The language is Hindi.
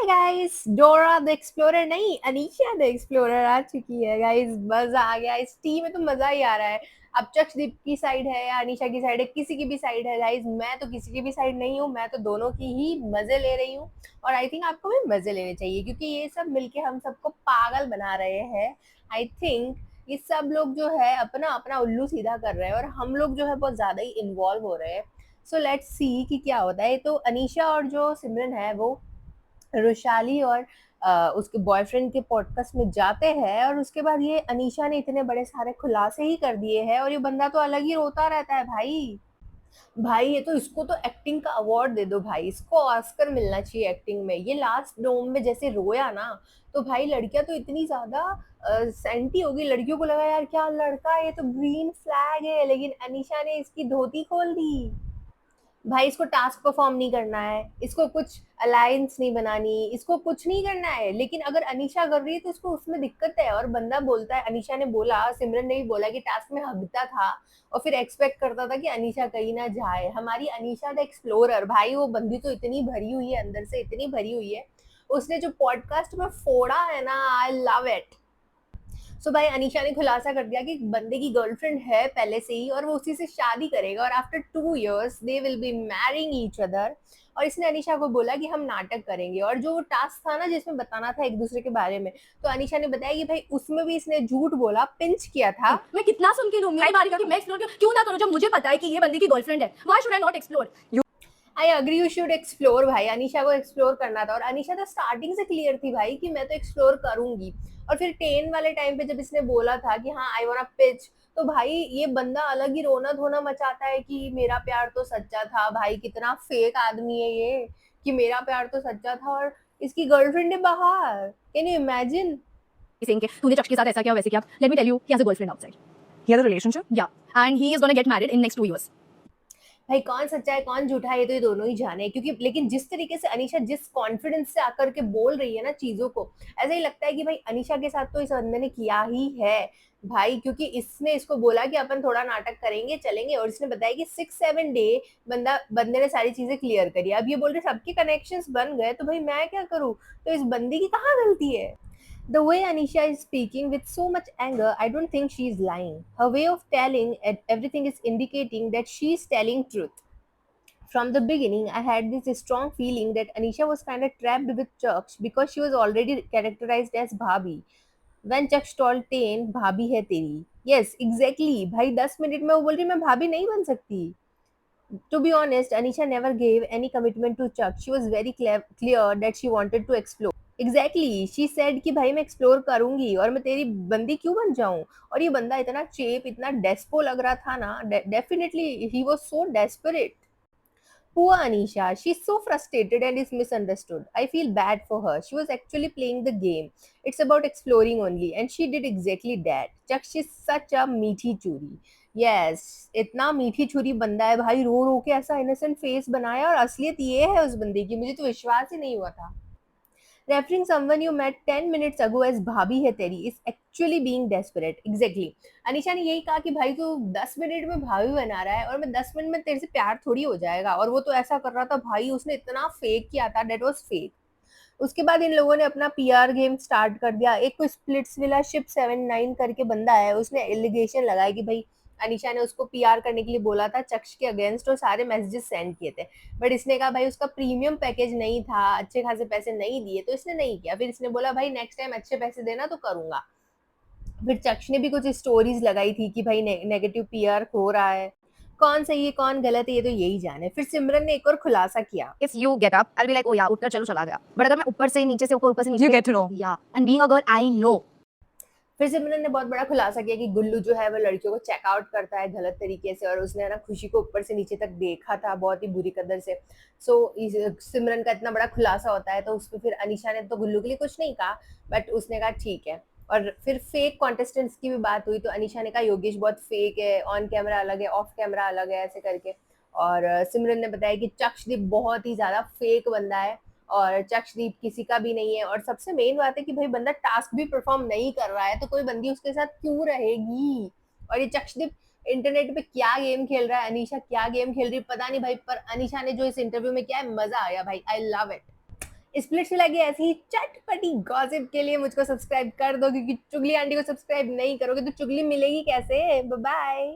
गाइस, डोरा द एक्सप्लोरर नहीं, अनीशा द एक्सप्लोरर आ चुकी है। गाइस, मजा आ गया। इस टीम में तो मजा ही आ रहा है। अब चक्षदीप की साइड है या अनीशा की साइड है, किसी की भी साइड है। गाइस, मैं तो किसी की भी साइड नहीं हूँ, मैं तो दोनों की ही मजे ले रही हूँ। और आई थिंक आपको भी मजे लेने चाहिए, क्योंकि ये सब मिलके हम सबको पागल बना रहे हैं। आई थिंक ये सब लोग जो है अपना अपना उल्लू सीधा कर रहे हैं, और हम लोग जो है बहुत ज्यादा ही इन्वॉल्व हो रहे हैं। सो लेट्स सी कि क्या होता है। तो अनीशा और जो सिमरन है वो रुशाली और उसके बॉयफ्रेंड के पॉडकास्ट में जाते हैं, और उसके बाद ये अनीशा ने इतने बड़े सारे खुलासे ही कर दिए हैं, और ये बंदा तो अलग ही रोता रहता है। भाई भाई, ये तो इसको तो एक्टिंग का अवार्ड दे दो भाई, इसको ऑस्कर मिलना चाहिए एक्टिंग में। ये लास्ट डोम में जैसे रोया ना, तो भाई लड़कियां तो इतनी ज्यादा सेंटी होगी, लड़कियों को लगा यार क्या लड़का है, ये तो ग्रीन फ्लैग है, लेकिन अनीशा ने इसकी धोती खोल दी। भाई इसको टास्क परफॉर्म नहीं करना है, इसको कुछ अलायंस नहीं बनानी, इसको कुछ नहीं करना है, लेकिन अगर अनीशा कर रही है तो इसको उसमें दिक्कत है। और बंदा बोलता है, अनीशा ने बोला, सिमरन ने भी बोला कि टास्क में हगता था और फिर एक्सपेक्ट करता था कि अनीशा कहीं ना जाए। हमारी अनीशा द एक्सप्लोरर, भाई वो बंदी तो इतनी भरी हुई है, अंदर से इतनी भरी हुई है। उसने जो पॉडकास्ट में फोड़ा है ना, आई लव इट। सो भाई अनीशा ने खुलासा कर दिया कि बंदे की गर्लफ्रेंड है पहले से ही, और वो उसी से शादी करेगा, और after 2 years they will be marrying each other. और इसने अनीशा को बोला कि हम नाटक करेंगे, और जो टास्क था ना जिसमें बताना था एक दूसरे के बारे में, तो अनीशा ने बताया कि भाई उसमें भी इसने झूठ बोला, पिंच किया था। मैं कितना सुन के लूंगी बारी का कि मैं एक्सप्लोर क्यों ना करूं, जब मुझे पता है कि ये बंदी की गर्लफ्रेंड है। Why should I not explore? I agree, you should explore. भाई अनीशा को एक्सप्लोर करना था, और अनीशा तो स्टार्टिंग से क्लियर थी भाई कि मैं तो एक्सप्लोर करूंगी। और फिर 10 वाले टाइम पे जब इसने बोला था कि हाँ आई वांट पिच, तो भाई ये बंदा अलग ही रोना धोना मचाता है कि मेरा प्यार तो सच्चा था। भाई कितना फेक आदमी है ये, कि मेरा प्यार तो सच्चा था और इसकी गर्लफ्रेंड है बाहर। Can you imagine? saying कि तूने चक्ष के साथ ऐसा किया वैसे किया। Let me tell you, he has a girlfriend outside. He has a relationship? या and he is gonna get married in next 2 years। भाई कौन सच्चा है कौन झूठा है ये तो ये दोनों ही जाने, क्योंकि लेकिन जिस तरीके से अनीशा जिस कॉन्फिडेंस से आकर के बोल रही है ना चीजों को, ऐसा ही लगता है कि भाई अनीशा के साथ तो इस बंदे ने किया ही है भाई, क्योंकि इसने इसको बोला कि अपन थोड़ा नाटक करेंगे चलेंगे, और इसने बताया कि 6-7 डे बंदे ने सारी चीजें क्लियर करी। अब ये बोल रहे सबके कनेक्शंस बन गए, तो भाई मैं क्या करूं? तो इस बंदी की कहाँ गलती है? The way Anisha is speaking with so much anger, I don't think she is lying. Her way of telling everything is indicating that she is telling truth. From the beginning, I had this strong feeling that Anisha was kind of trapped with Chaksh because she was already characterized as Bhabhi. When Chaksh told Tain, Bhabhi hai teri. Yes, exactly. भाई 10 मिनट में वो बोल रही मैं भाभी नहीं बन सकती. To be honest, Anisha never gave any commitment to Chuck. She was very clear that she wanted to explore. Exactly. She said कि भाई मैं एक्सप्लोर करूंगी और मैं तेरी बंदी क्यों बन जाऊं। और ये बंदा इतना चेप इतना डेस्पो लग रहा था ना, definitely he was so desperate. Poor Anisha, she's so frustrated and is misunderstood. I feel bad for her. She was actually playing the game. It's about exploring only, and she did exactly that. Chaksh is such a मीठी चूरी. Yes, इतना मीठी छुरी बंदा है भाई, रो रो के ऐसा इनोसेंट फेस बनाया, और असलियत ये है उस बंदे की, मुझे तो विश्वास ही नहीं हुआ था। Referring someone you met 10 minutes ago as भाभी है तेरी is actually being desperate. Exactly. Anisha ने यही कहा कि भाई तू 10 मिनट में भाभी बना रहा है और मैं 10 मिनट में तेरे से प्यार थोड़ी हो जाएगा, और वो तो ऐसा कर रहा था भाई, उसने इतना फेक किया था, डेट वॉज फेक। उसके बाद इन लोगों ने अपना पीआर गेम स्टार्ट कर दिया। एक कोई स्प्लिट्स विला शिप 79 करके बंदा है, उसने एलिगेशन लगाया कि भाई अनीशा ने उसको पीआर करने के लिए बोला था चक्ष के अगेंस्ट, और सारे मैसेजेस सेंड किए थे, बट इसने कहा भाई उसका प्रीमियम पैकेज नहीं था, अच्छे खासे पैसे नहीं दिए, तो इसने नहीं किया। फिर इसने बोला भाई नेक्स्ट टाइम अच्छे पैसे देना तो करूंगा। फिर चक्ष ने भी कुछ स्टोरीज लगाई थी कि भाई नेगेटिव पीआर हो रहा है। कौन सही है कौन गलत है ये तो यही जाने। फिर सिमरन ने एक और खुलासा किया। If you get up, I'll be like, oh yeah, उठकर चलो चला गया। But अगर मैं ऊपर से नीचे से ऊपर से नीचे, You get to know. yeah, and being a girl, I know. फिर सिमरन ने बहुत बड़ा खुलासा किया कि गुल्लू जो है वो लड़कियों को चेकआउट करता है गलत तरीके से, और उसने ना खुशी को ऊपर से नीचे तक देखा था बहुत ही बुरी कदर से। सो सिमरन का इतना बड़ा खुलासा होता है, तो उस पर फिर अनीशा ने तो गुल्लू के लिए कुछ नहीं कहा, बट उसने कहा ठीक है। और फिर फेक कॉन्टेस्टेंट्स की भी बात हुई, तो अनीशा ने कहा योगेश बहुत फेक है, ऑन कैमरा अलग है ऑफ कैमरा अलग है, ऐसे करके। और सिमरन ने बताया कि चक्षदीप बहुत ही ज्यादा फेक बंदा है, और चक्षदीप किसी का भी नहीं है। और सबसे मेन बात है कि भाई बंदा टास्क भी परफॉर्म नहीं कर रहा है, तो कोई बंदी उसके साथ क्यों रहेगी। और ये चक्षदीप इंटरनेट पे क्या गेम खेल रहा है, अनीशा क्या गेम खेल रही है पता नहीं भाई, पर अनीशा ने जो इस इंटरव्यू में किया है मजा आया भाई, आई लव इट। स्प्लिट्सविला की ऐसी ही चटपटी गॉसिप के लिए मुझको सब्सक्राइब कर दो, क्योंकि चुगली आंटी को सब्सक्राइब नहीं करोगे तो चुगली मिलेगी कैसे? Bye bye.